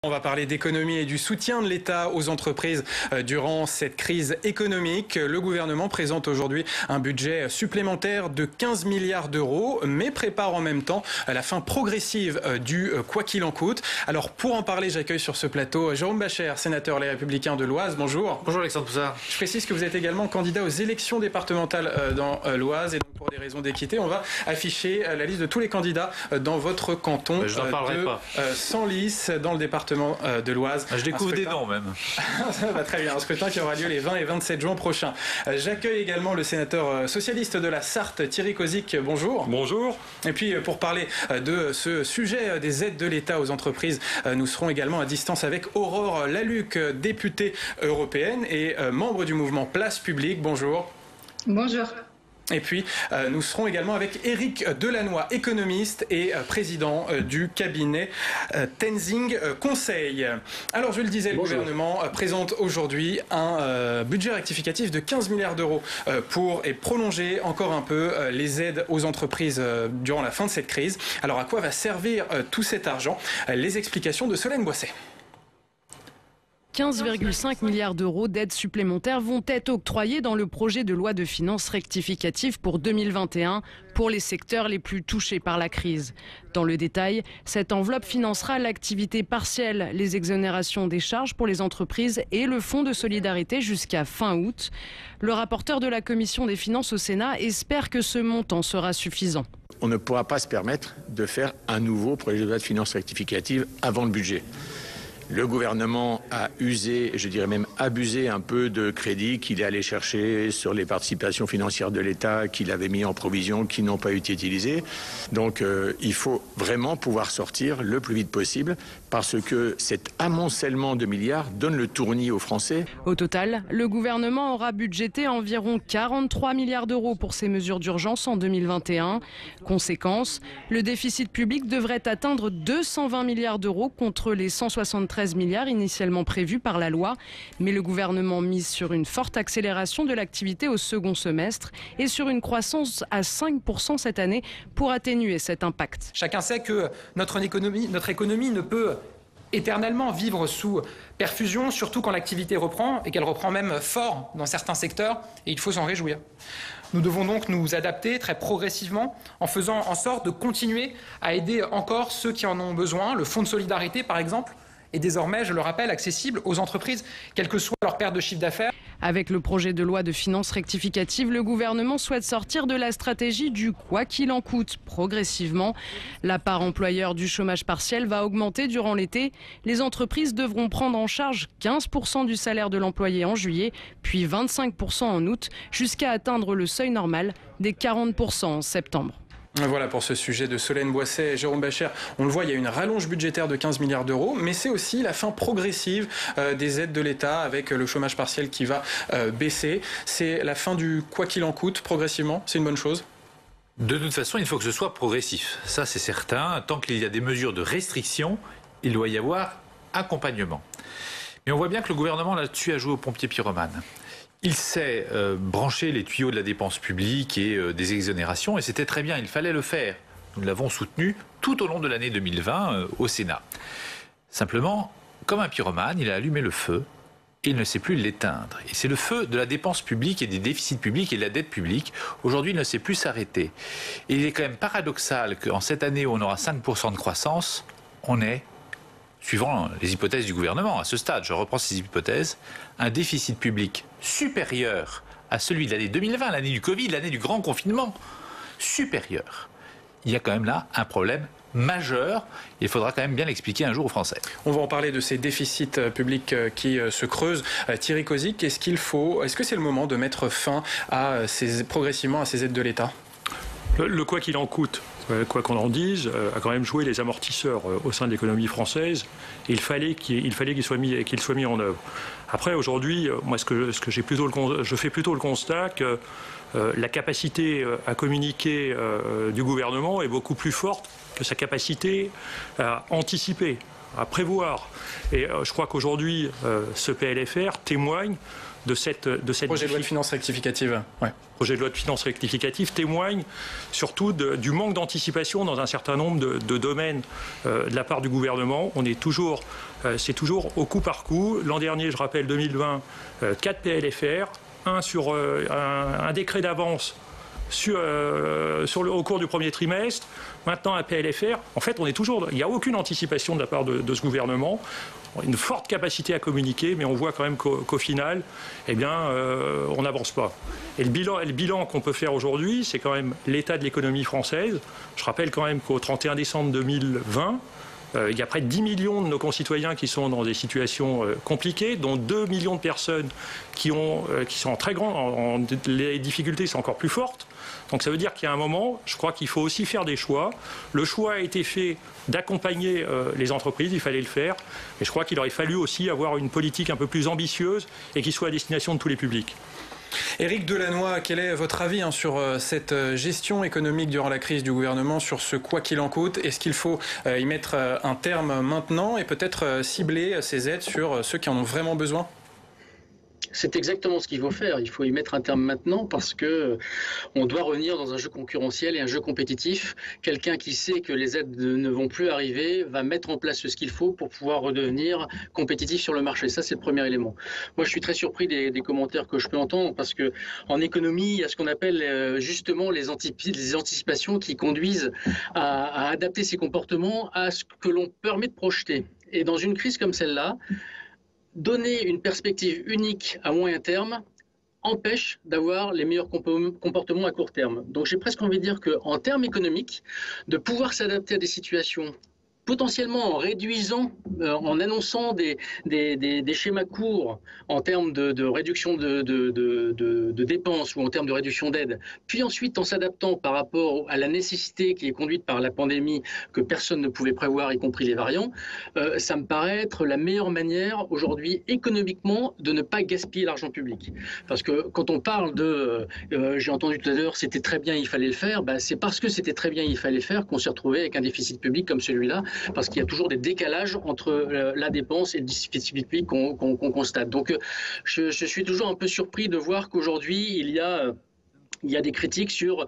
On va parler d'économie et du soutien de l'État aux entreprises durant cette crise économique. Le gouvernement présente aujourd'hui un budget supplémentaire de 15 milliards d'euros, mais prépare en même temps la fin progressive du quoi qu'il en coûte. Alors pour en parler, j'accueille sur ce plateau Jérôme Bascher, sénateur Les Républicains de l'Oise. Bonjour. Bonjour Alexandre Poussard. Je précise que vous êtes également candidat aux élections départementales dans l'Oise. Et donc pour des raisons d'équité, on va afficher la liste de tous les candidats dans votre canton Je n'en parlerai pas. Senlis, dans le département de l'Oise. Je découvre des noms même. Ça va très bien. Un scrutin qui aura lieu les 20 et 27 juin prochains. J'accueille également le sénateur socialiste de la Sarthe, Thierry Kozik. Bonjour. Bonjour. Et puis pour parler de ce sujet des aides de l'État aux entreprises, nous serons également à distance avec Aurore Laluc, députée européenne et membre du mouvement Place Publique. Bonjour. Bonjour. Et puis, nous serons également avec Éric Delannoy, économiste et président du cabinet Tenzing Conseil. Alors, je le disais, le gouvernement présente aujourd'hui un budget rectificatif de 15 milliards d'euros pour prolonger encore un peu les aides aux entreprises durant la fin de cette crise. Alors, à quoi va servir tout cet argent? Les explications de Solène Boisset. 15,5 milliards d'euros d'aides supplémentaires vont être octroyés dans le projet de loi de finances rectificative pour 2021 pour les secteurs les plus touchés par la crise. Dans le détail, cette enveloppe financera l'activité partielle, les exonérations des charges pour les entreprises et le fonds de solidarité jusqu'à fin août. Le rapporteur de la commission des finances au Sénat espère que ce montant sera suffisant. On ne pourra pas se permettre de faire un nouveau projet de loi de finances rectificative avant le budget. Le gouvernement a usé, je dirais même abusé un peu de crédits qu'il est allé chercher sur les participations financières de l'État qu'il avait mis en provision, qui n'ont pas été utilisées. Donc il faut vraiment pouvoir sortir le plus vite possible parce que cet amoncellement de milliards donne le tournis aux Français. Au total, le gouvernement aura budgété environ 43 milliards d'euros pour ces mesures d'urgence en 2021. Conséquence, le déficit public devrait atteindre 220 milliards d'euros contre les 173 milliards initialement prévus par la loi. Mais le gouvernement mise sur une forte accélération de l'activité au second semestre et sur une croissance à 5% cette année pour atténuer cet impact. Chacun sait que notre économie ne peut éternellement vivre sous perfusion, surtout quand l'activité reprend et qu'elle reprend même fort dans certains secteurs, et il faut s'en réjouir. Nous devons donc nous adapter très progressivement en faisant en sorte de continuer à aider encore ceux qui en ont besoin. Le fonds de solidarité, par exemple, est désormais, je le rappelle, accessible aux entreprises, quelle que soit leur perte de chiffre d'affaires. Avec le projet de loi de finances rectificative, le gouvernement souhaite sortir de la stratégie du quoi qu'il en coûte progressivement. La part employeur du chômage partiel va augmenter durant l'été. Les entreprises devront prendre en charge 15% du salaire de l'employé en juillet, puis 25% en août, jusqu'à atteindre le seuil normal des 40% en septembre. Voilà pour ce sujet de Solène Boisset et Jérôme Bascher. On le voit, il y a une rallonge budgétaire de 15 milliards d'euros, mais c'est aussi la fin progressive des aides de l'État avec le chômage partiel qui va baisser. C'est la fin du quoi qu'il en coûte progressivement, c'est une bonne chose? De toute façon, il faut que ce soit progressif. Ça, c'est certain. Tant qu'il y a des mesures de restriction, il doit y avoir accompagnement. Mais on voit bien que le gouvernement, là-dessus, a joué au pompier pyromane. Il sait brancher les tuyaux de la dépense publique et des exonérations, et c'était très bien, il fallait le faire. Nous l'avons soutenu tout au long de l'année 2020 au Sénat. Simplement, comme un pyromane, il a allumé le feu et il ne sait plus l'éteindre. Et c'est le feu de la dépense publique et des déficits publics et de la dette publique. Aujourd'hui, il ne sait plus s'arrêter. Et il est quand même paradoxal qu'en cette année où on aura 5% de croissance, on ait, suivant les hypothèses du gouvernement, à ce stade, je reprends ces hypothèses, un déficit public supérieur à celui de l'année 2020, l'année du Covid, l'année du grand confinement, supérieur. Il y a quand même là un problème majeur. Il faudra quand même bien l'expliquer un jour aux Français. On va en parler de ces déficits publics qui se creusent. Thierry Kozik, est-ce que c'est le moment de mettre fin progressivement à ces aides de l'État? Le quoi qu'il en coûte, quoi qu'on en dise, a quand même joué les amortisseurs au sein de l'économie française. Et il fallait qu'il soit mis en œuvre. Après, aujourd'hui, moi, je fais plutôt le constat que la capacité à communiquer du gouvernement est beaucoup plus forte que sa capacité à anticiper. à prévoir. Et je crois qu'aujourd'hui, ce PLFR témoigne de cette projet de loi de finances rectificative. Ouais. Projet de loi de finances rectificative témoigne surtout du manque d'anticipation dans un certain nombre de domaines de la part du gouvernement. C'est toujours au coup par coup. L'an dernier, je rappelle 2020, 4 PLFR, un décret d'avance au cours du premier trimestre, maintenant un PLFR. En fait, il n'y a aucune anticipation de la part de ce gouvernement. Une forte capacité à communiquer, mais on voit quand même qu'au final, on n'avance pas. Et le bilan qu'on peut faire aujourd'hui, c'est quand même l'état de l'économie française. Je rappelle quand même qu'au 31 décembre 2020, il y a près de 10 millions de nos concitoyens qui sont dans des situations compliquées, dont 2 millions de personnes qui sont en très grand... les difficultés sont encore plus fortes. Donc ça veut dire qu'il y a un moment, je crois qu'il faut aussi faire des choix. Le choix a été fait d'accompagner les entreprises, il fallait le faire. Et je crois qu'il aurait fallu aussi avoir une politique un peu plus ambitieuse et qui soit à destination de tous les publics. Éric Delannoy, quel est votre avis sur cette gestion économique durant la crise du gouvernement, sur ce quoi qu'il en coûte? Est-ce qu'il faut y mettre un terme maintenant et peut-être cibler ces aides sur ceux qui en ont vraiment besoin? C'est exactement ce qu'il faut faire. Il faut y mettre un terme maintenant parce que on doit revenir dans un jeu concurrentiel et un jeu compétitif. Quelqu'un qui sait que les aides ne vont plus arriver va mettre en place ce qu'il faut pour pouvoir redevenir compétitif sur le marché. Ça, c'est le premier élément. Moi, je suis très surpris des commentaires que je peux entendre parce que en économie, il y a ce qu'on appelle justement les anticipations qui conduisent à adapter ses comportements à ce que l'on permet de projeter. Et dans une crise comme celle-là, donner une perspective unique à moyen terme empêche d'avoir les meilleurs comportements à court terme. Donc j'ai presque envie de dire qu'en termes économiques, de pouvoir s'adapter à des situations potentiellement en réduisant, en annonçant des schémas courts en termes de réduction de dépenses ou en termes de réduction d'aide, puis ensuite en s'adaptant par rapport à la nécessité qui est conduite par la pandémie que personne ne pouvait prévoir, y compris les variants, ça me paraît être la meilleure manière aujourd'hui économiquement de ne pas gaspiller l'argent public. Parce que quand on parle j'ai entendu tout à l'heure, c'était très bien, il fallait le faire, c'est parce que c'était très bien, il fallait le faire qu'on s'est retrouvé avec un déficit public comme celui-là, parce qu'il y a toujours des décalages entre la dépense et le déficit public qu'on constate. Donc je suis toujours un peu surpris de voir qu'aujourd'hui il y a des critiques sur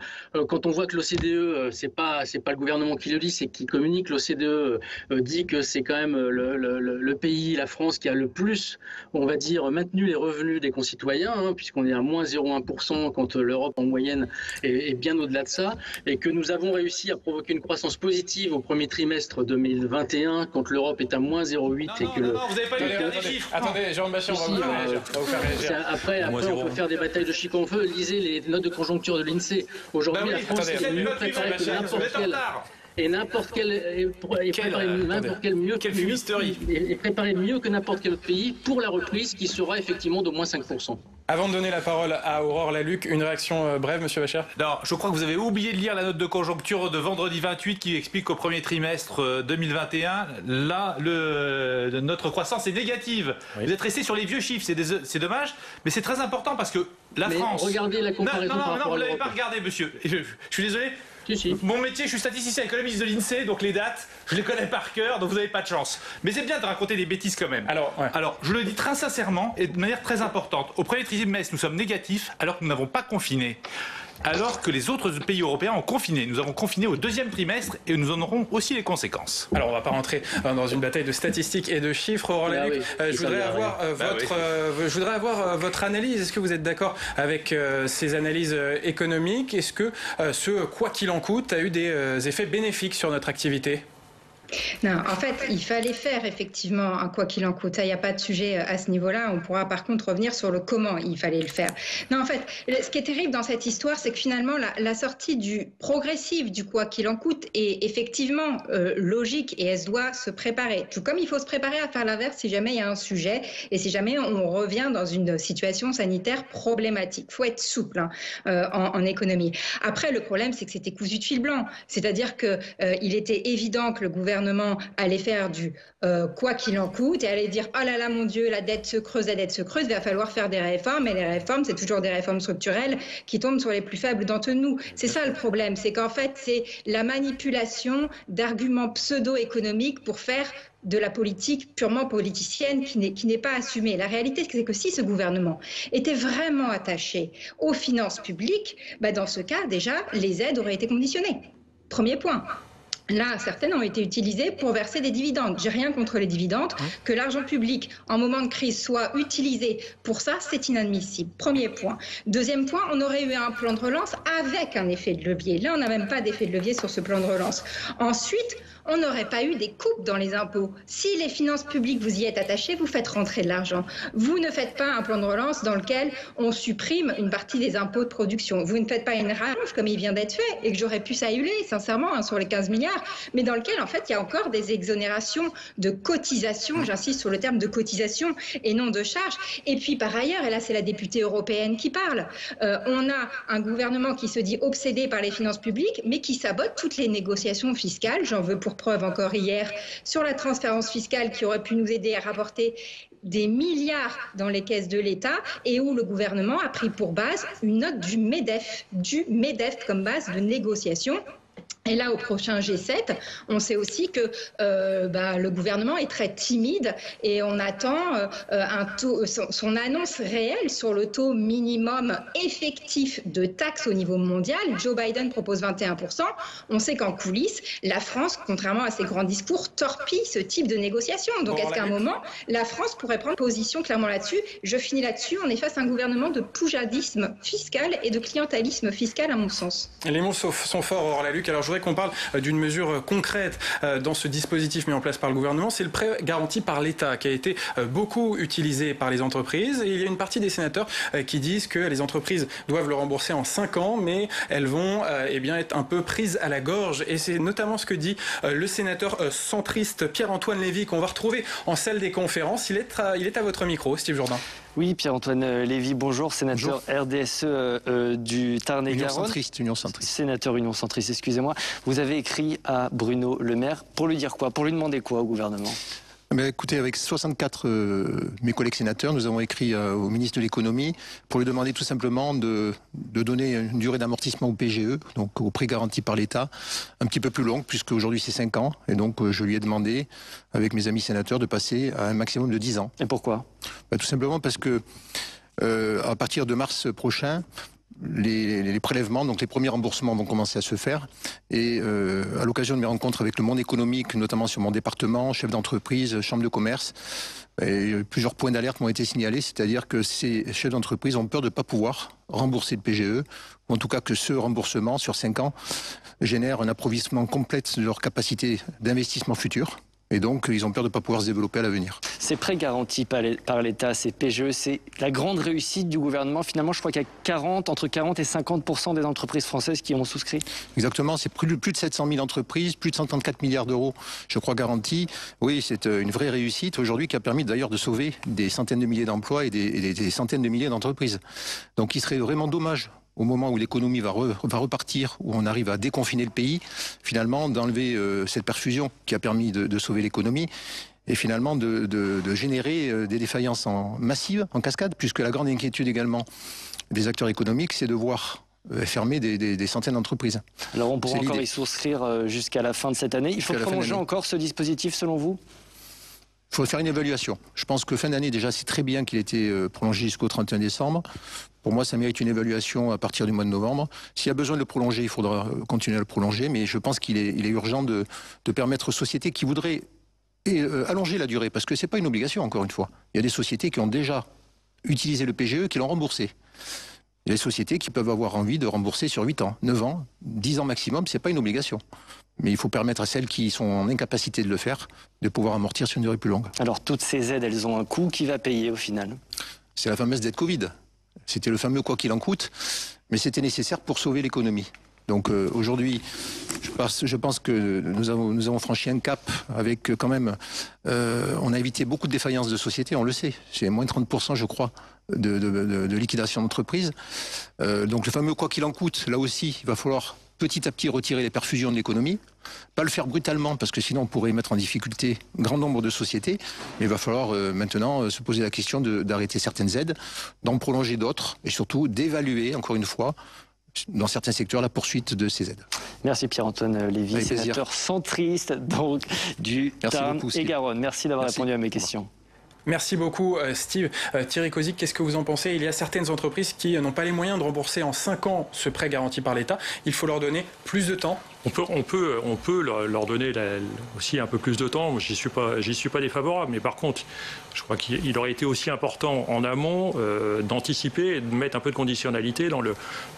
quand on voit que l'OCDE, c'est pas le gouvernement qui le dit, c'est qui communique. L'OCDE dit que c'est quand même le pays, la France, qui a le plus, on va dire, maintenu les revenus des concitoyens, puisqu'on est à moins 0,1% quand l'Europe en moyenne est bien au-delà de ça, et que nous avons réussi à provoquer une croissance positive au premier trimestre 2021 quand l'Europe est à moins 0,8 et que vous n'avez pas les chiffres. Attendez, Jérôme Bascher, on va vous faire réagir. Après, on peut faire des batailles de chiffres qu'on veut. Lisez les notes de conjoncture de l'INSEE. Aujourd'hui, la France est mieux préparée que n'importe quel. Et n'importe quel est préparé mieux que n'importe quel autre pays pour la reprise qui sera effectivement de moins 5%. Avant de donner la parole à Aurore Lalucq, une réaction brève, Monsieur Bascher? Non, je crois que vous avez oublié de lire la note de conjoncture de vendredi 28 qui explique qu'au premier trimestre 2021, là, notre croissance est négative. Oui. Vous êtes resté sur les vieux chiffres, c'est dommage, mais c'est très important parce que la France... Regardez la comparaison par rapport à l'Europe. Non, vous ne l'avez pas regardé, monsieur. Je suis désolé. Si. Mon métier, je suis statisticien économiste de l'INSEE, donc les dates, je les connais par cœur, donc vous n'avez pas de chance. Mais c'est bien de raconter des bêtises quand même. Alors, je le dis très sincèrement et de manière très importante. Au premier trimestre, nous sommes négatifs alors que nous n'avons pas confiné. Alors que les autres pays européens ont confiné. Nous avons confiné au deuxième trimestre et nous en aurons aussi les conséquences. Alors on ne va pas rentrer dans une bataille de statistiques et de chiffres. Aurore Lalucq, je voudrais avoir votre analyse. Est-ce que vous êtes d'accord avec ces analyses économiques? Est-ce que ce quoi qu'il en coûte a eu des effets bénéfiques sur notre activité? Non, en fait, il fallait faire effectivement un quoi qu'il en coûte. Il n'y a pas de sujet à ce niveau-là. On pourra par contre revenir sur le comment il fallait le faire. Non, en fait, ce qui est terrible dans cette histoire, c'est que finalement, la sortie progressive du quoi qu'il en coûte est effectivement logique et elle doit se préparer. Tout comme il faut se préparer à faire l'inverse si jamais il y a un sujet et si jamais on revient dans une situation sanitaire problématique. Il faut être souple en économie. Après, le problème, c'est que c'était cousu de fil blanc. C'est-à-dire qu'il était évident que le gouvernement gouvernement allait faire du quoi qu'il en coûte et allait dire « Oh là là, mon Dieu, la dette se creuse, il va falloir faire des réformes. » Et les réformes, c'est toujours des réformes structurelles qui tombent sur les plus faibles d'entre nous. C'est ça le problème, c'est qu'en fait, c'est la manipulation d'arguments pseudo-économiques pour faire de la politique purement politicienne qui n'est pas assumée. La réalité, c'est que si ce gouvernement était vraiment attaché aux finances publiques, dans ce cas, déjà, les aides auraient été conditionnées. Premier point. Là, certaines ont été utilisées pour verser des dividendes. J'ai rien contre les dividendes. Que l'argent public, en moment de crise, soit utilisé pour ça, c'est inadmissible. Premier point. Deuxième point, on aurait eu un plan de relance avec un effet de levier. Là, on n'a même pas d'effet de levier sur ce plan de relance. Ensuite, on n'aurait pas eu des coupes dans les impôts. Si les finances publiques, vous y êtes attachés, vous faites rentrer de l'argent. Vous ne faites pas un plan de relance dans lequel on supprime une partie des impôts de production. Vous ne faites pas une rallonge comme il vient d'être fait et que j'aurais pu saluer, sincèrement, sur les 15 milliards, mais dans lequel, en fait, il y a encore des exonérations de cotisations. J'insiste sur le terme de cotisation et non de charge. Et puis, par ailleurs, et là, c'est la députée européenne qui parle, on a un gouvernement qui se dit obsédé par les finances publiques, mais qui sabote toutes les négociations fiscales. J'en veux pour preuve encore hier sur la transparence fiscale qui aurait pu nous aider à rapporter des milliards dans les caisses de l'État et où le gouvernement a pris pour base une note du MEDEF comme base de négociation. Et là, au prochain G7, on sait aussi que le gouvernement est très timide et on attend son annonce réelle sur le taux minimum effectif de taxes au niveau mondial. Joe Biden propose 21%. On sait qu'en coulisses, la France, contrairement à ses grands discours, torpille ce type de négociation. Donc, est-ce qu'à un moment, la France pourrait prendre position clairement là-dessus? Je finis là-dessus. On est face à un gouvernement de poujadisme fiscal et de clientélisme fiscal, à mon sens. Les mots sont forts, Aurore Lalucq. Alors, je voudrais qu'on parle d'une mesure concrète dans ce dispositif mis en place par le gouvernement. C'est le prêt garanti par l'État qui a été beaucoup utilisé par les entreprises. Et il y a une partie des sénateurs qui disent que les entreprises doivent le rembourser en 5 ans, mais elles vont être un peu prises à la gorge. Et c'est notamment ce que dit le sénateur centriste Pierre-Antoine Lévy, qu'on va retrouver en salle des conférences. Il est à votre micro, Steve Jourdain. Oui, Pierre-Antoine Lévy, bonjour, sénateur RDSE du Tarn-et-Garonne. Union centriste. Sénateur Union centriste, excusez-moi. Vous avez écrit à Bruno Le Maire pour lui dire quoi? Pour lui demander quoi au gouvernement? Écoutez, avec 64 mes collègues sénateurs, nous avons écrit au ministre de l'économie pour lui demander tout simplement de donner une durée d'amortissement au PGE, donc au prêt garanti par l'État, un petit peu plus longue, puisque aujourd'hui c'est 5 ans. Et donc je lui ai demandé, avec mes amis sénateurs, de passer à un maximum de 10 ans. Et pourquoi? Tout simplement parce que à partir de mars prochain, les prélèvements, donc les premiers remboursements vont commencer à se faire. Et à l'occasion de mes rencontres avec le monde économique, notamment sur mon département, chefs d'entreprise, chambres de commerce, plusieurs points d'alerte m'ont été signalés, c'est-à-dire que ces chefs d'entreprise ont peur de ne pas pouvoir rembourser le PGE, ou en tout cas que ce remboursement sur 5 ans génère un appauvrissement complet de leur capacité d'investissement futur. Et donc, ils ont peur de ne pas pouvoir se développer à l'avenir. Ces prêts garantis par l'État, ces PGE, c'est la grande réussite du gouvernement. Finalement, je crois qu'il y a entre 40 et 50% des entreprises françaises qui ont souscrit. Exactement, c'est plus de 700 000 entreprises, plus de 134 milliards d'euros, je crois, garantis. Oui, c'est une vraie réussite aujourd'hui qui a permis d'ailleurs de sauver des centaines de milliers d'emplois et des centaines de milliers d'entreprises. Donc, il serait vraiment dommage, au moment où l'économie va repartir, où on arrive à déconfiner le pays, finalement d'enlever cette perfusion qui a permis de sauver l'économie et finalement de générer des défaillances massives, en cascade, puisque la grande inquiétude également des acteurs économiques, c'est de voir fermer des centaines d'entreprises. Alors on pourra encore y souscrire jusqu'à la fin de cette année. Il faut prolonger encore ce dispositif selon vous ? Il faut faire une évaluation. Je pense que fin d'année, déjà, c'est très bien qu'il ait été prolongé jusqu'au 31 décembre. Pour moi, ça mérite une évaluation à partir du mois de novembre. S'il y a besoin de le prolonger, il faudra continuer à le prolonger. Mais je pense qu'il est urgent de permettre aux sociétés qui voudraient allonger la durée. Parce que ce n'est pas une obligation, encore une fois. Il y a des sociétés qui ont déjà utilisé le PGE, qui l'ont remboursé. Il y a des sociétés qui peuvent avoir envie de rembourser sur 8 ans, 9 ans, 10 ans maximum. Ce n'est pas une obligation. Mais il faut permettre à celles qui sont en incapacité de le faire de pouvoir amortir sur une durée plus longue. Alors toutes ces aides, elles ont un coût. Qui va payer au final? C'est la fameuse dette Covid. C'était le fameux quoi qu'il en coûte, mais c'était nécessaire pour sauver l'économie. Donc aujourd'hui, je pense que nous avons franchi un cap avec quand même... on a évité beaucoup de défaillances de sociétés, on le sait. C'est moins de 30%, je crois, de liquidation d'entreprise. Donc le fameux quoi qu'il en coûte, là aussi, il va falloir petit à petit retirer les perfusions de l'économie. Pas le faire brutalement, parce que sinon on pourrait mettre en difficulté un grand nombre de sociétés. Mais il va falloir maintenant se poser la question d'arrêter certaines aides, d'en prolonger d'autres, et surtout d'évaluer, encore une fois, dans certains secteurs, la poursuite de ces aides. Merci Pierre-Antoine Lévy, Avec sénateur plaisir. centriste donc, du Tarn et Garonne. Merci d'avoir répondu à mes questions. Merci beaucoup Steve. Thierry Kozik, qu'est-ce que vous en pensez? Il y a certaines entreprises qui n'ont pas les moyens de rembourser en 5 ans ce prêt garanti par l'État. Il faut leur donner plus de temps. On peut leur donner aussi un peu plus de temps. J'y suis pas défavorable. Mais par contre, je crois qu'il aurait été aussi important en amont d'anticiper et de mettre un peu de conditionnalité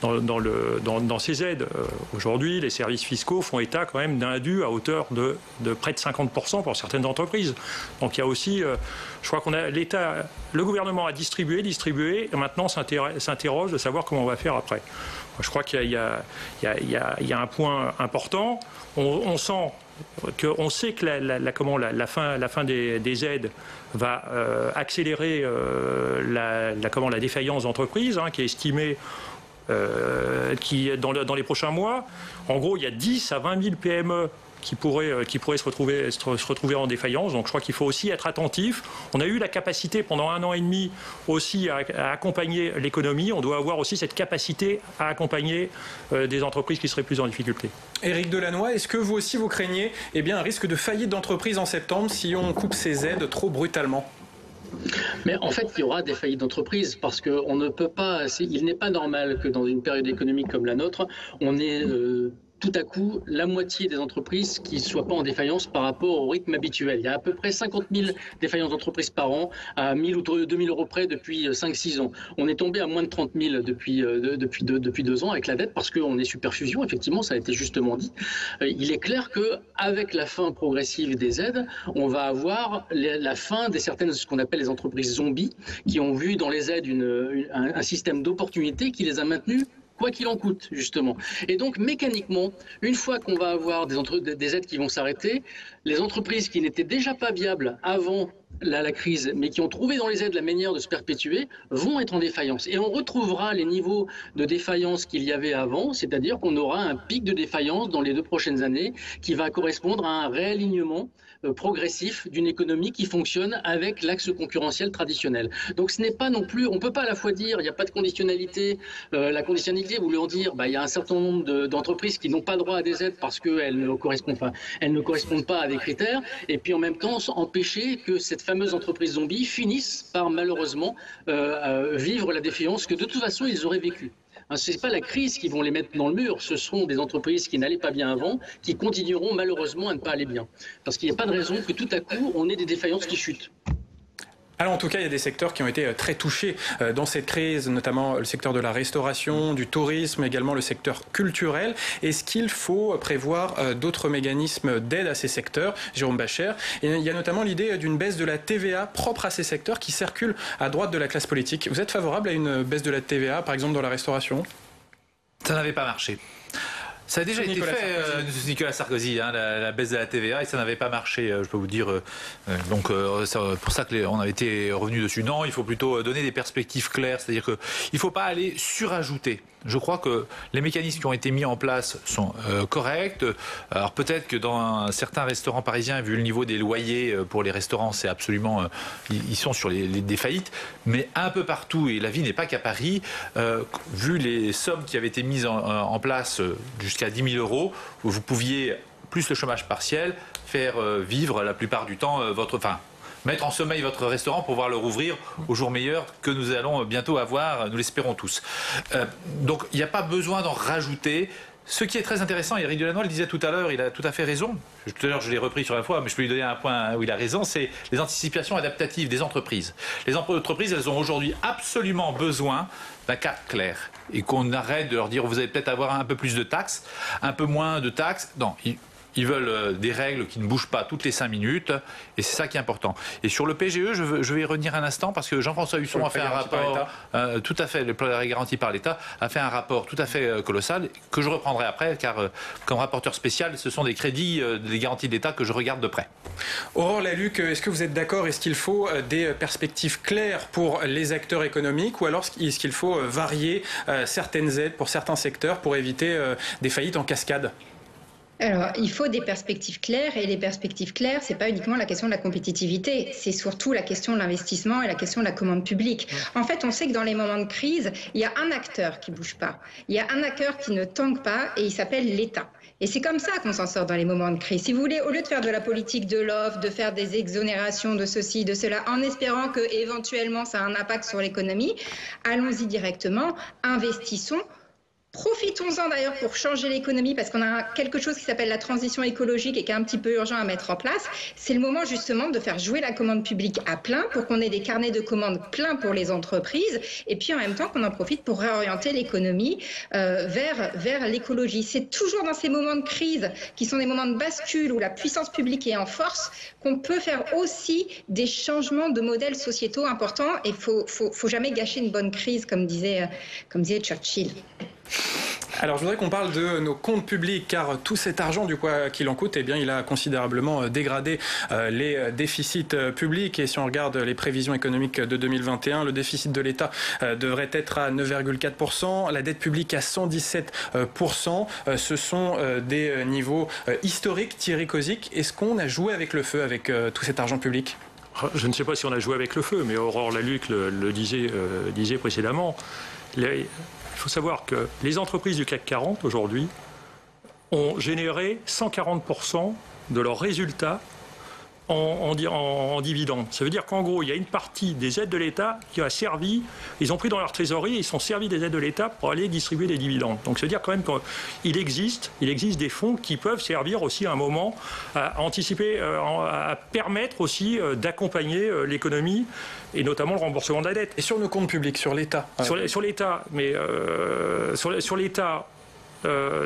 dans ces aides. Aujourd'hui, les services fiscaux font état quand même d'un dû à hauteur de près de 50% pour certaines entreprises. Donc il y a aussi, je crois qu'on a l'État, le gouvernement a distribué, et maintenant s'interroge de savoir comment on va faire après. Je crois qu'il y a un point important. On sait que la fin des aides va accélérer la défaillance d'entreprise, qui est estimée dans les prochains mois. En gros, il y a 10 à 20 000 PME qui pourraient se retrouver en défaillance. Donc je crois qu'il faut aussi être attentif. On a eu la capacité pendant 1 an et demi aussi à accompagner l'économie. On doit avoir aussi cette capacité à accompagner des entreprises qui seraient plus en difficulté. Éric Delannoy, est-ce que vous aussi vous craignez un risque de faillite d'entreprise en septembre si on coupe ces aides trop brutalement ? Mais en fait, il y aura des faillites d'entreprises parce qu'on ne peut pas. Il n'est pas normal que dans une période économique comme la nôtre, on ait tout à coup la moitié des entreprises qui ne soient pas en défaillance par rapport au rythme habituel. Il y a à peu près 50 000 défaillances d'entreprises par an, à 1 000 ou 2 000 euros près depuis 5-6 ans. On est tombé à moins de 30 000 depuis 2 ans avec la dette parce qu'on est sous perfusion, effectivement, ça a été justement dit. Il est clair qu'avec la fin progressive des aides, on va avoir la fin de certaines, ce qu'on appelle les entreprises zombies, qui ont vu dans les aides un système d'opportunité qui les a maintenues quoi qu'il en coûte, justement. Et donc, mécaniquement, une fois qu'on va avoir des aides qui vont s'arrêter, les entreprises qui n'étaient déjà pas viables avant la crise, mais qui ont trouvé dans les aides la manière de se perpétuer, vont être en défaillance. Et on retrouvera les niveaux de défaillance qu'il y avait avant, c'est-à-dire qu'on aura un pic de défaillance dans les 2 prochaines années qui va correspondre à un réalignement progressif d'une économie qui fonctionne avec l'axe concurrentiel traditionnel. Donc ce n'est pas non plus, on ne peut pas à la fois dire il n'y a pas de conditionnalité, la conditionnalité voulant dire il y a un certain nombre d'entreprises qui n'ont pas droit à des aides parce qu'elles ne correspondent pas à des critères, et puis en même temps empêcher que cette fameuse entreprise zombie finisse par malheureusement vivre la défaillance que de toute façon ils auraient vécue. Ce n'est pas la crise qui vont les mettre dans le mur, ce seront des entreprises qui n'allaient pas bien avant, qui continueront malheureusement à ne pas aller bien. Parce qu'il n'y a pas de raison que tout à coup, on ait des défaillances qui chutent. Alors en tout cas, il y a des secteurs qui ont été très touchés dans cette crise, notamment le secteur de la restauration, du tourisme, également le secteur culturel. Est-ce qu'il faut prévoir d'autres mécanismes d'aide à ces secteurs, Jérôme Bascher? Et il y a notamment l'idée d'une baisse de la TVA propre à ces secteurs qui circule à droite de la classe politique. Vous êtes favorable à une baisse de la TVA, par exemple dans la restauration? Ça n'avait pas marché. Ça a déjà été fait, Nicolas Sarkozy, la baisse de la TVA, et ça n'avait pas marché, je peux vous dire. Donc, c'est pour ça qu'on avait été revenu dessus. Non, il faut plutôt donner des perspectives claires, c'est-à-dire qu'il ne faut pas aller surajouter. Je crois que les mécanismes qui ont été mis en place sont corrects. Alors peut-être que dans certains restaurants parisiens, vu le niveau des loyers pour les restaurants, c'est absolument... ils sont sur des faillites. Mais un peu partout, et la vie n'est pas qu'à Paris, vu les sommes qui avaient été mises en place jusqu'à 10 000 euros, vous pouviez, plus le chômage partiel, faire vivre la plupart du temps mettre en sommeil votre restaurant pour pouvoir le rouvrir au jour meilleur que nous allons bientôt avoir, nous l'espérons tous. Donc il n'y a pas besoin d'en rajouter. Ce qui est très intéressant, Éric Delannoy le disait tout à l'heure, il a tout à fait raison. Tout à l'heure, je l'ai repris sur la fois, mais je peux lui donner un point où il a raison, c'est les anticipations adaptatives des entreprises. Les entreprises, elles ont aujourd'hui absolument besoin d'un cap clair et qu'on arrête de leur dire vous allez peut-être avoir un peu plus de taxes, un peu moins de taxes. Non, Ils veulent des règles qui ne bougent pas toutes les 5 minutes, et c'est ça qui est important. Et sur le PGE, je vais y revenir un instant, parce que Jean-François Husson a fait un rapport, tout à fait, le plan garanti par l'État, a fait un rapport tout à fait colossal, que je reprendrai après, car comme rapporteur spécial, ce sont des crédits, des garanties de l'État que je regarde de près. Aurore Lalucq, est-ce que vous êtes d'accord? Est-ce qu'il faut des perspectives claires pour les acteurs économiques, ou alors est-ce qu'il faut varier certaines aides pour certains secteurs pour éviter des faillites en cascade? Alors, il faut des perspectives claires, et les perspectives claires, c'est pas uniquement la question de la compétitivité, c'est surtout la question de l'investissement et la question de la commande publique. En fait, on sait que dans les moments de crise, il y a un acteur qui bouge pas, il y a un acteur qui ne tangue pas, et il s'appelle l'État. Et c'est comme ça qu'on s'en sort dans les moments de crise. Si vous voulez, au lieu de faire de la politique de l'offre, de faire des exonérations de ceci, de cela, en espérant que éventuellement ça a un impact sur l'économie, allons-y directement, investissons. Profitons-en d'ailleurs pour changer l'économie, parce qu'on a quelque chose qui s'appelle la transition écologique et qui est un petit peu urgent à mettre en place. C'est le moment justement de faire jouer la commande publique à plein pour qu'on ait des carnets de commandes pleins pour les entreprises, et puis en même temps qu'on en profite pour réorienter l'économie vers l'écologie. C'est toujours dans ces moments de crise, qui sont des moments de bascule où la puissance publique est en force, qu'on peut faire aussi des changements de modèles sociétaux importants, et faut jamais gâcher une bonne crise, comme disait Churchill. Alors je voudrais qu'on parle de nos comptes publics, car tout cet argent du quoi qu'il en coûte, eh bien, il a considérablement dégradé les déficits publics. Et si on regarde les prévisions économiques de 2021, le déficit de l'État devrait être à 9,4%, la dette publique à 117%. Ce sont des niveaux historiques. Thierry Kozik, est-ce qu'on a joué avec le feu avec tout cet argent public? Je ne sais pas si on a joué avec le feu, mais Aurore Lalucq le disait précédemment. Il faut savoir que les entreprises du CAC 40 aujourd'hui ont généré 140% de leurs résultats en dividendes. Ça veut dire qu'en gros, il y a une partie des aides de l'État qui a servi, ils ont pris dans leur trésorerie et ils sont servis des aides de l'État pour aller distribuer des dividendes. Donc ça veut dire quand même qu'il existe des fonds qui peuvent servir aussi à un moment à anticiper, à permettre aussi d'accompagner l'économie et notamment le remboursement de la dette. Et sur nos comptes publics, sur l'État Sur l'État, mais sur l'État,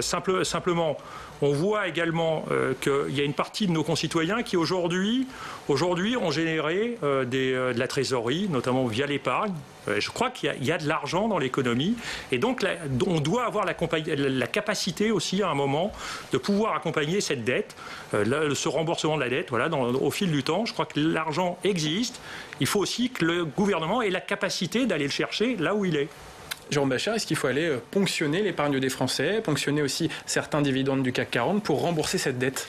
simplement, on voit également qu'il y a une partie de nos concitoyens qui aujourd'hui ont généré de la trésorerie, notamment via l'épargne. Je crois qu'il y a de l'argent dans l'économie, et donc on doit avoir la capacité aussi à un moment de pouvoir accompagner cette dette, ce remboursement de la dette. Voilà, au fil du temps, je crois que l'argent existe. Il faut aussi que le gouvernement ait la capacité d'aller le chercher là où il est. Jérôme Bachelard, est-ce qu'il faut aller ponctionner l'épargne des Français, ponctionner aussi certains dividendes du CAC 40 pour rembourser cette dette?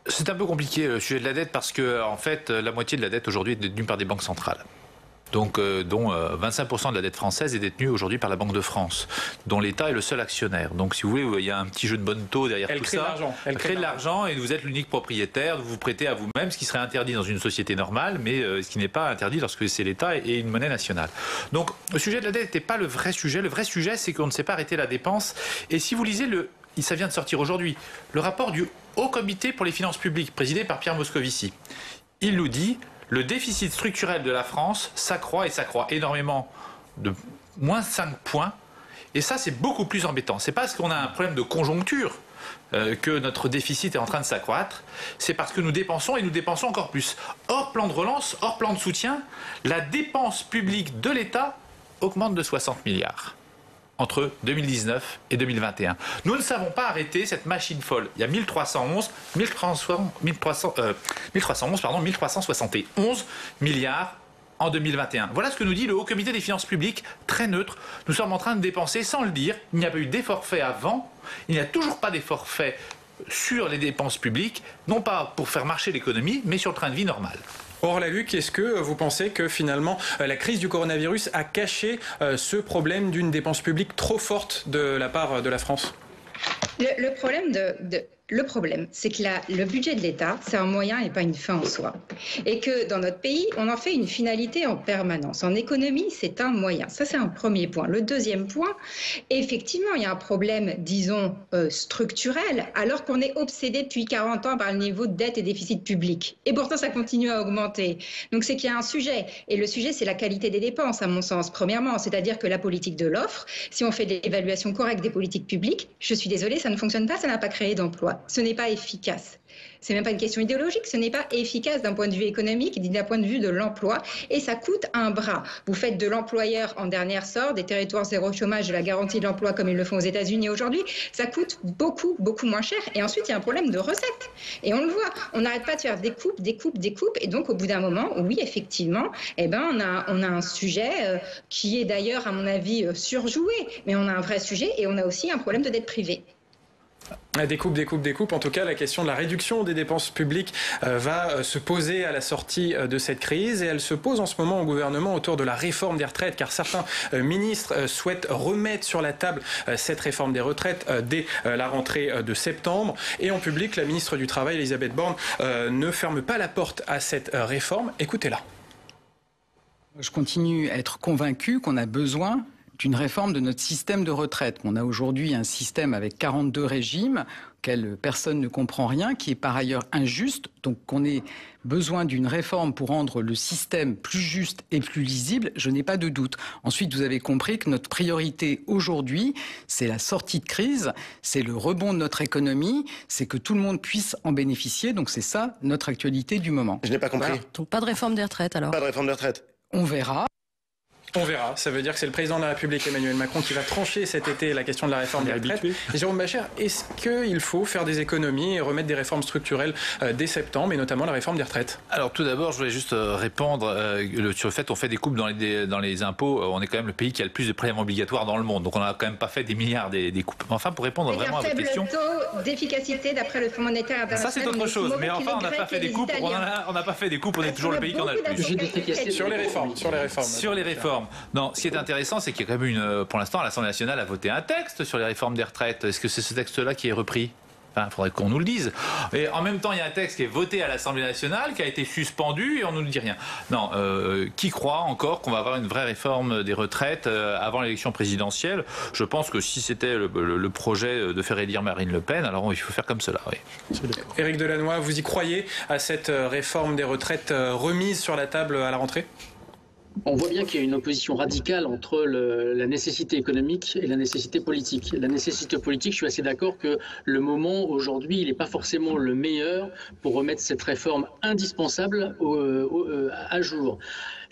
C'est un peu compliqué le sujet de la dette, parce que en fait, la moitié de la dette aujourd'hui est détenue par des banques centrales. Donc, dont 25% de la dette française est détenue aujourd'hui par la Banque de France, dont l'État est le seul actionnaire. Donc, si vous voulez, il y a un petit jeu de bonne taux derrière tout ça. Elle crée de l'argent, et vous êtes l'unique propriétaire, vous vous prêtez à vous-même, ce qui serait interdit dans une société normale, mais ce qui n'est pas interdit lorsque c'est l'État et une monnaie nationale. Donc, le sujet de la dette n'était pas le vrai sujet. Le vrai sujet, c'est qu'on ne sait pas arrêter la dépense. Et si vous lisez ça vient de sortir aujourd'hui, le rapport du Haut Comité pour les finances publiques, présidé par Pierre Moscovici, il nous dit: le déficit structurel de la France s'accroît, et s'accroît énormément, de moins 5 points. Et ça, c'est beaucoup plus embêtant. C'est pas parce qu'on a un problème de conjoncture que notre déficit est en train de s'accroître. C'est parce que nous dépensons, et nous dépensons encore plus. Hors plan de relance, hors plan de soutien, la dépense publique de l'État augmente de 60 milliards. Entre 2019 et 2021. Nous ne savons pas arrêter cette machine folle. Il y a 1371 milliards en 2021. Voilà ce que nous dit le Haut Comité des finances publiques, très neutre. Nous sommes en train de dépenser sans le dire. Il n'y a pas eu d'effort fait avant. Il n'y a toujours pas d'effort fait sur les dépenses publiques, non pas pour faire marcher l'économie, mais sur le train de vie normal. Aurore Lalucq, est-ce que vous pensez que finalement la crise du coronavirus a caché ce problème d'une dépense publique trop forte de la part de la France? Le problème Le problème, c'est que le budget de l'État, c'est un moyen et pas une fin en soi. Et que dans notre pays, on en fait une finalité en permanence. En économie, c'est un moyen. Ça, c'est un premier point. Le deuxième point, effectivement, il y a un problème, disons, structurel, alors qu'on est obsédé depuis 40 ans par le niveau de dette et déficit public. Et pourtant, ça continue à augmenter. Donc, c'est qu'il y a un sujet. Et le sujet, c'est la qualité des dépenses, à mon sens, premièrement. C'est-à-dire que la politique de l'offre, si on fait de l'évaluation correcte des politiques publiques, je suis désolée, ça ne fonctionne pas, ça n'a pas créé d'emploi. Ce n'est pas efficace. C'est même pas une question idéologique, ce n'est pas efficace d'un point de vue économique, d'un point de vue de l'emploi, et ça coûte un bras. Vous faites de l'employeur en dernier ressort, des territoires zéro chômage, de la garantie de l'emploi comme ils le font aux États-Unis aujourd'hui, ça coûte beaucoup, beaucoup moins cher. Et ensuite, il y a un problème de recettes. Et on le voit, on n'arrête pas de faire des coupes, et donc au bout d'un moment, oui, effectivement, on a un sujet qui est d'ailleurs, à mon avis, surjoué, mais on a un vrai sujet, et on a aussi un problème de dette privée. Des coupes. En tout cas, la question de la réduction des dépenses publiques va se poser à la sortie de cette crise. Et elle se pose en ce moment au gouvernement autour de la réforme des retraites, car certains ministres souhaitent remettre sur la table cette réforme des retraites dès la rentrée de septembre. Et en public, la ministre du Travail, Elisabeth Borne, ne ferme pas la porte à cette réforme. Écoutez-la. Je continue à être convaincu qu'on a besoin d'une réforme de notre système de retraite. On a aujourd'hui un système avec 42 régimes auquel personne ne comprend rien, qui est par ailleurs injuste. Donc qu'on ait besoin d'une réforme pour rendre le système plus juste et plus lisible, je n'ai pas de doute. Ensuite, vous avez compris que notre priorité aujourd'hui, c'est la sortie de crise, c'est le rebond de notre économie, c'est que tout le monde puisse en bénéficier. Donc c'est ça notre actualité du moment. Je n'ai pas compris. Voilà. Donc pas de réforme des retraites alors. Pas de réforme des retraites. On verra. On verra. Ça veut dire que c'est le président de la République, Emmanuel Macron, qui va trancher cet été la question de la réforme des retraites. Jérôme Bascher, est-ce qu'il faut faire des économies et remettre des réformes structurelles dès septembre, et notamment la réforme des retraites? Alors tout d'abord, je voulais juste répondre sur le fait qu'on fait des coupes dans les impôts. On est quand même le pays qui a le plus de prélèvements obligatoires dans le monde. Donc on n'a quand même pas fait des milliards des coupes. Enfin, pour répondre vraiment à votre question... Il y a un faible taux d'efficacité d'après le Fonds monétaire international. Ça, c'est autre chose. Mais enfin, on n'a pas fait des coupes. On n'a pas fait des coupes. On est toujours le pays qui en a le plus. Sur les réformes. Non, ce qui est intéressant, c'est qu'il y a quand même pour l'instant, l'Assemblée nationale a voté un texte sur les réformes des retraites. Est-ce que c'est ce texte-là qui est repris? Enfin, il faudrait qu'on nous le dise. Et en même temps, il y a un texte qui est voté à l'Assemblée nationale, qui a été suspendu, et on ne nous dit rien. Non, qui croit encore qu'on va avoir une vraie réforme des retraites avant l'élection présidentielle? Je pense que si c'était le projet de faire élire Marine Le Pen, alors il faut faire comme cela. Oui. Éric Delannoy, vous y croyez à cette réforme des retraites remise sur la table à la rentrée? On voit bien qu'il y a une opposition radicale entre la nécessité économique et la nécessité politique. La nécessité politique, je suis assez d'accord que le moment aujourd'hui, il n'est pas forcément le meilleur pour remettre cette réforme indispensable à jour.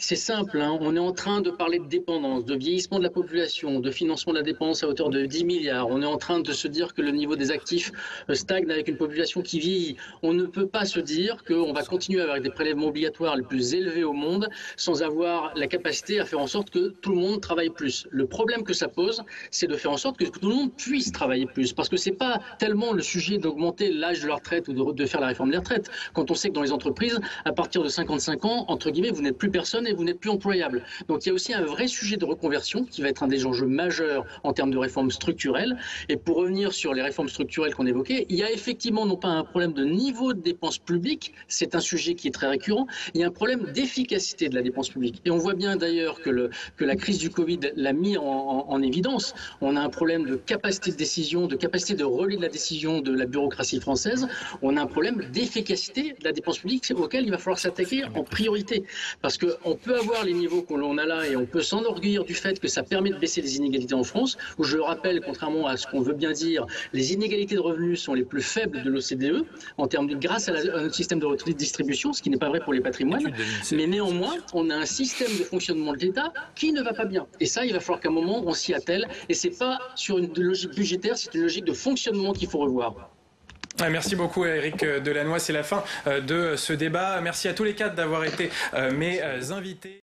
C'est simple, hein, on est en train de parler de dépendance, de vieillissement de la population, de financement de la dépense à hauteur de 10 milliards. On est en train de se dire que le niveau des actifs stagne avec une population qui vieillit. On ne peut pas se dire qu'on va continuer avec des prélèvements obligatoires les plus élevés au monde sans avoir la capacité à faire en sorte que tout le monde travaille plus. Le problème que ça pose, c'est de faire en sorte que tout le monde puisse travailler plus. Parce que ce n'est pas tellement le sujet d'augmenter l'âge de la retraite ou de faire la réforme des retraites. Quand on sait que dans les entreprises, à partir de 55 ans, entre guillemets, vous n'êtes plus personne et vous n'êtes plus employable. Donc il y a aussi un vrai sujet de reconversion qui va être un des enjeux majeurs en termes de réformes structurelles. Et pour revenir sur les réformes structurelles qu'on évoquait, il y a effectivement non pas un problème de niveau de dépenses publiques, c'est un sujet qui est très récurrent, il y a un problème d'efficacité de la dépense publique. Et on voit bien d'ailleurs que la crise du Covid l'a mis en évidence. On a un problème de capacité de décision, de capacité de relais de la décision de la bureaucratie française. On a un problème d'efficacité de la dépense publique auquel il va falloir s'attaquer en priorité. Parce qu'on peut avoir les niveaux que l'on a là et on peut s'enorgueillir du fait que ça permet de baisser les inégalités en France, où je rappelle, contrairement à ce qu'on veut bien dire, les inégalités de revenus sont les plus faibles de l'OCDE en termes grâce à notre système de redistribution, ce qui n'est pas vrai pour les patrimoines. Mais néanmoins, on a un système de fonctionnement de l'État qui ne va pas bien. Et ça, il va falloir qu'à un moment, on s'y attelle. Et c'est pas sur une logique budgétaire, c'est une logique de fonctionnement qu'il faut revoir. Merci beaucoup Éric Delannoy, c'est la fin de ce débat. Merci à tous les quatre d'avoir été mes invités.